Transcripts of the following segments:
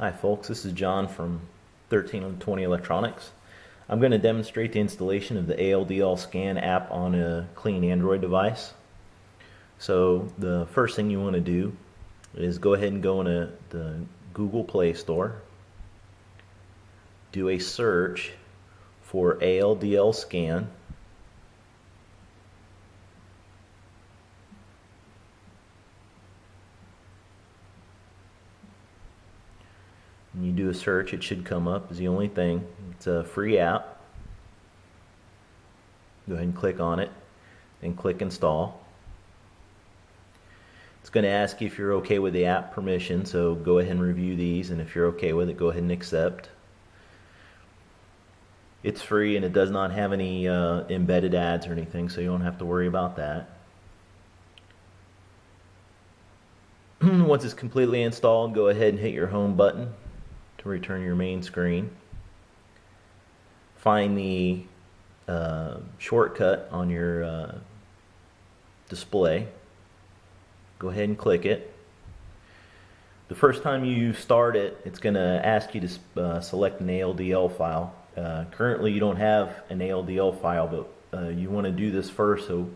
Hi folks, this is John from 1320 Electronics. I'm going to demonstrate the installation of the ALDL scan app on a clean Android device. So the first thing you want to do is go ahead and go into the Google Play Store, do a search for ALDL scan. When you do a search, it should come up as the only thing. It's a free app. Go ahead and click on it and click install. It's going to ask you if you're okay with the app permission, so go ahead and review these, and if you're okay with it, go ahead and accept. It's free and it does not have any embedded ads or anything, so you don't have to worry about that. Once it's completely installed, go ahead and hit your home button to return your main screen. Find the shortcut on your display. Go ahead and click it. The first time you start it, it's going to ask you to select an ALDL file. Currently you don't have an ALDL file, but you want to do this first. So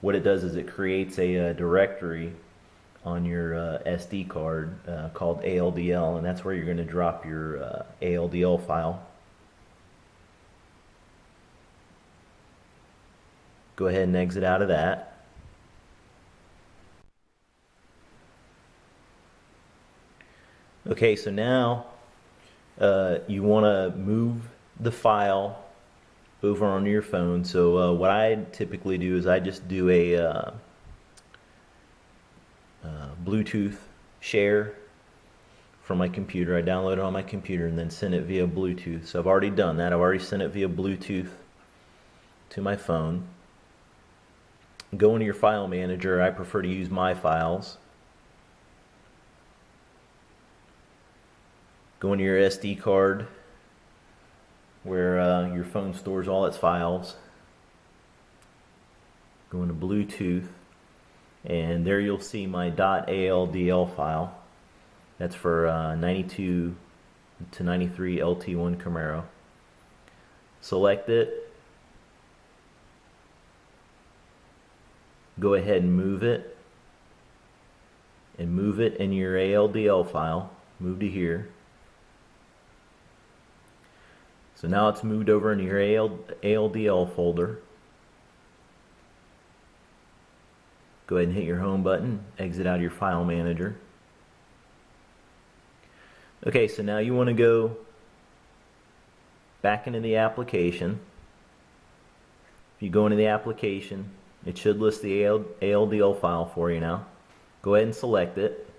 what it does is it creates a directory on your SD card called ALDL, and that's where you're going to drop your ALDL file. Go ahead and exit out of that. Okay, so now you want to move the file over onto your phone. So what I typically do is I just do a Bluetooth share from my computer. I download it on my computer and then send it via Bluetooth. So I've already done that. I've already sent it via Bluetooth to my phone. Go into your file manager. I prefer to use My Files. Go into your SD card where your phone stores all its files. Go into Bluetooth, and there you'll see my .ALDL file. That's for 92 to 93 LT1 Camaro. Select it. Go ahead and move it. And move it in your ALDL file. Move to here. So now it's moved over into your ALDL folder. Go ahead and hit your home button, exit out of your file manager. Okay, so now you want to go back into the application. If you go into the application, it should list the ALDL file for you now. Go ahead and select it.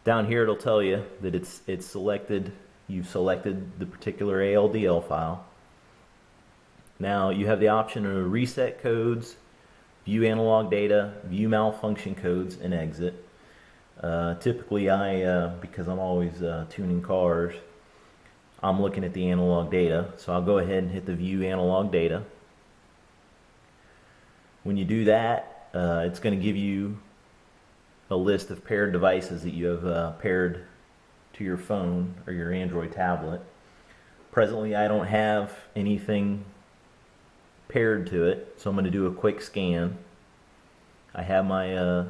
Down here it'll tell you that it's selected. You've selected the particular ALDL file. Now you have the option to reset codes, view analog data, view malfunction codes, and exit. Typically because I'm always tuning cars, I'm looking at the analog data, so I'll go ahead and hit the view analog data. When you do that, it's going to give you a list of paired devices that you have paired to your phone or your Android tablet. Presently I don't have anything paired to it, so I'm going to do a quick scan. I have my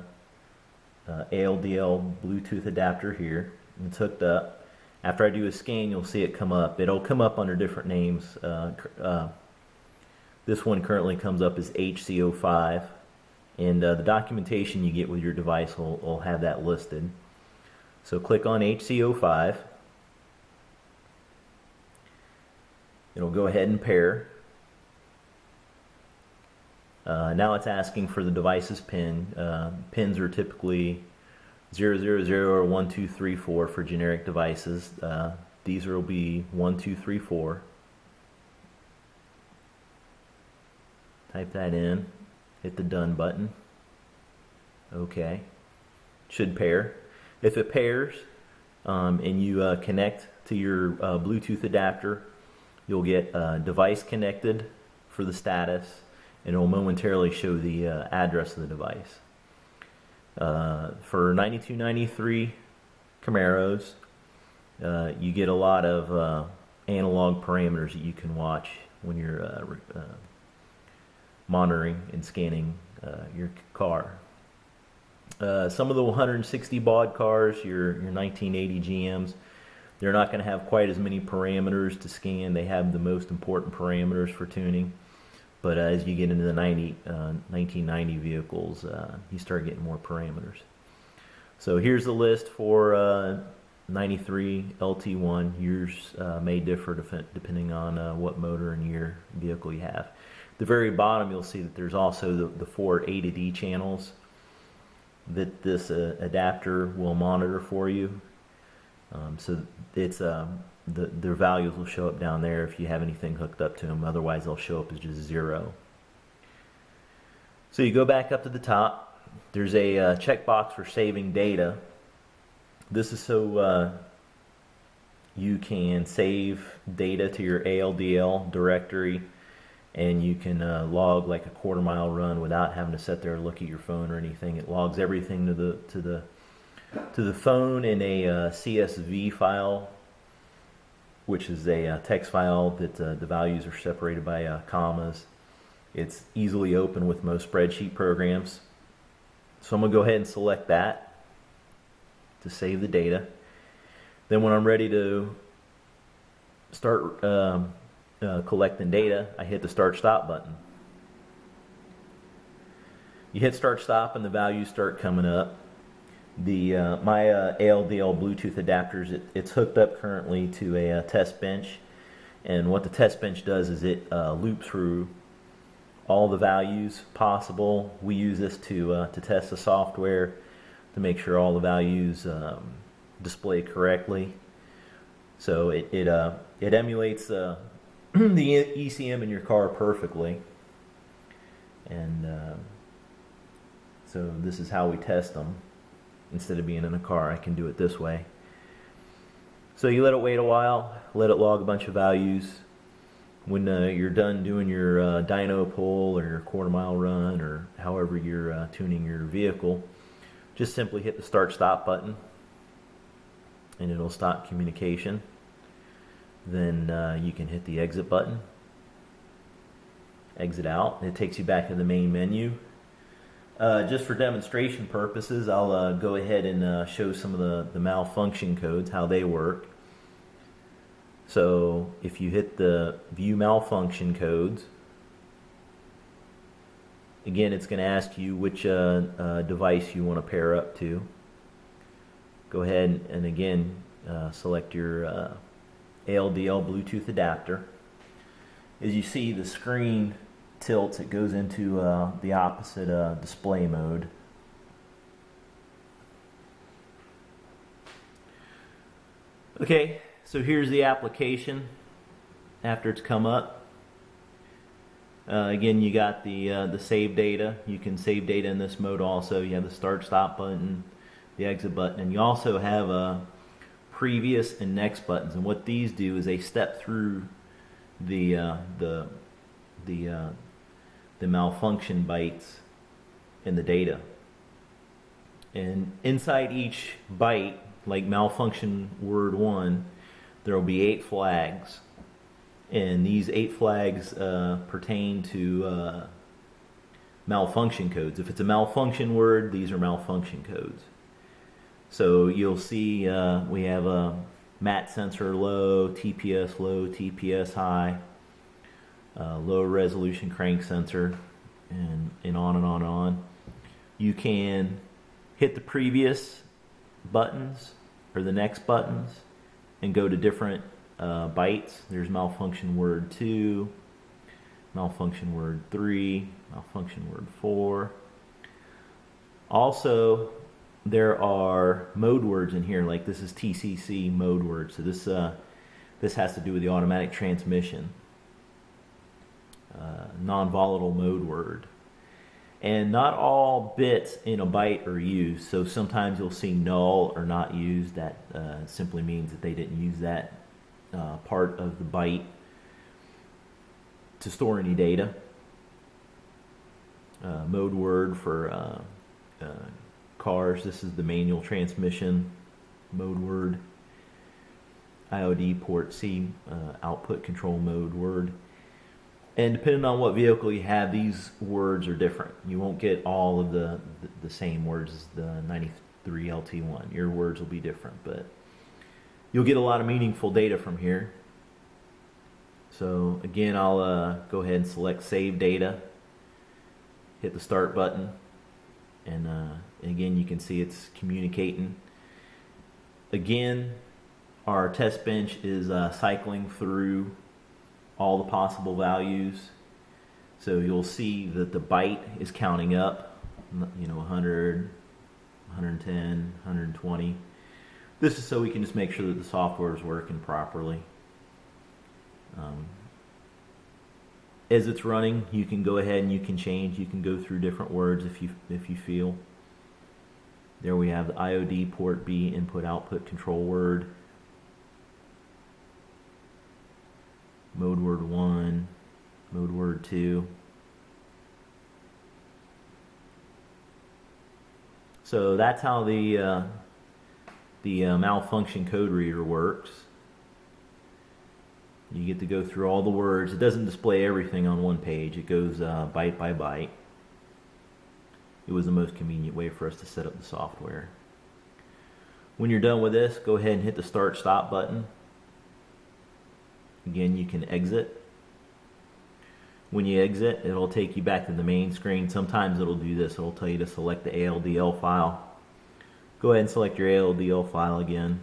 ALDL Bluetooth adapter here. It's hooked up. After I do a scan, you'll see it come up. It'll come up under different names. This one currently comes up as HC05, and the documentation you get with your device will have that listed. So click on HC05. It'll go ahead and pair. Now it's asking for the device's pin. Pins are typically 000 or 1234 for generic devices. These will be 1234. Type that in. Hit the done button. Okay. Should pair. If it pairs and you connect to your Bluetooth adapter, you'll get device connected for the status, and it will momentarily show the address of the device. For 9293 Camaros, You get a lot of analog parameters that you can watch when you're monitoring and scanning your car. Some of the 160 baud cars, your 1980 GMs, they're not going to have quite as many parameters to scan. They have the most important parameters for tuning. But as you get into the 1990 vehicles, you start getting more parameters. So here's the list for 93 LT1. Yours may differ depending on what motor and year vehicle you have. At the very bottom, you'll see that there's also the 4 A to D channels that this adapter will monitor for you. So it's their values will show up down there if you have anything hooked up to them. Otherwise, they'll show up as just 0. So you go back up to the top. There's a checkbox for saving data. This is so you can save data to your ALDL directory, and you can log like a quarter-mile run without having to sit there and look at your phone or anything. It logs everything to the phone in a CSV file, which is a text file that the values are separated by commas. It's easily open with most spreadsheet programs. So I'm going to go ahead and select that to save the data. Then when I'm ready to start collecting data, I hit the Start Stop button. You hit Start Stop and the values start coming up. My ALDL Bluetooth adapters, it's hooked up currently to a test bench, and what the test bench does is it loops through all the values possible. We use this to test the software to make sure all the values display correctly. So it emulates the ECM in your car perfectly, and so this is how we test them. Instead of being in a car, I can do it this way. So you let it wait a while, let it log a bunch of values. When you're done doing your dyno pull or your quarter-mile run or however you're tuning your vehicle, just simply hit the Start Stop button and it'll stop communication. Then you can hit the Exit button, exit out. It takes you back to the main menu. Just for demonstration purposes, I'll go ahead and show some of the malfunction codes, how they work. So if you hit the View Malfunction Codes, again, it's going to ask you which device you want to pair up to. Go ahead and again select your ALDL Bluetooth adapter. As you see, the screen tilts, it goes into the opposite display mode. Okay, so here's the application after it's come up. Again, you got the save data. You can save data in this mode also. You have the Start Stop button, the Exit button, and you also have previous and next buttons. And what these do is they step through the malfunction bytes in the data. And inside each byte, like malfunction word 1, there will be 8 flags. And these 8 flags pertain to malfunction codes. If it's a malfunction word, these are malfunction codes. So you'll see we have a MAT sensor low, TPS high, low resolution crank sensor, and on and on and on. You can hit the previous buttons or the next buttons and go to different bytes. There's malfunction word 2, malfunction word 3, malfunction word 4. Also, there are mode words in here, like this is TCC mode word. So this has to do with the automatic transmission. Non-volatile mode word. And not all bits in a byte are used, so sometimes you'll see null or not used. That simply means that they didn't use that part of the byte to store any data. Mode word for cars, this is the manual transmission mode word. IOD port C output control mode word. And depending on what vehicle you have, these words are different. You won't get all of the same words as the 93 LT1. Your words will be different, but you'll get a lot of meaningful data from here. So again, I'll go ahead and select Save Data, hit the Start button, and again you can see it's communicating. Again, our test bench is cycling through all the possible values. So you'll see that the byte is counting up, 100, 110, 120. This is so we can just make sure that the software is working properly. As it's running, you can go ahead and you can change. You can go through different words if you feel. There we have the IOD port B input output control word. Mode word 1, mode word 2. So that's how the malfunction code reader works. You get to go through all the words. It doesn't display everything on one page. It goes byte by byte. It was the most convenient way for us to set up the software. When you're done with this, go ahead and hit the Start Stop button. Again, you can exit. When you exit, it'll take you back to the main screen. Sometimes it'll do this. It'll tell you to select the ALDL file. Go ahead and select your ALDL file again.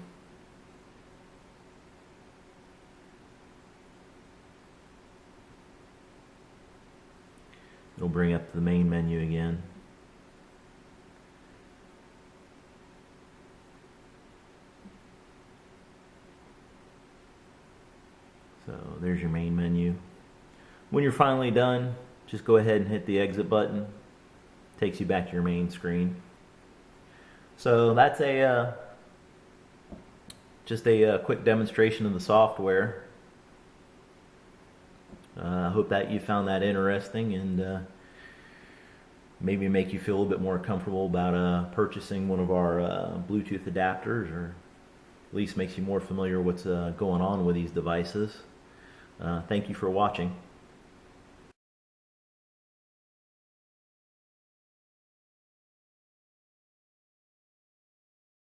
It'll bring up the main menu again. So there's your main menu. When you're finally done, just go ahead and hit the exit button. Takes you back to your main screen. So that's just a quick demonstration of the software. I hope that you found that interesting and maybe make you feel a little bit more comfortable about purchasing one of our Bluetooth adapters, or at least makes you more familiar with what's going on with these devices. Thank you for watching.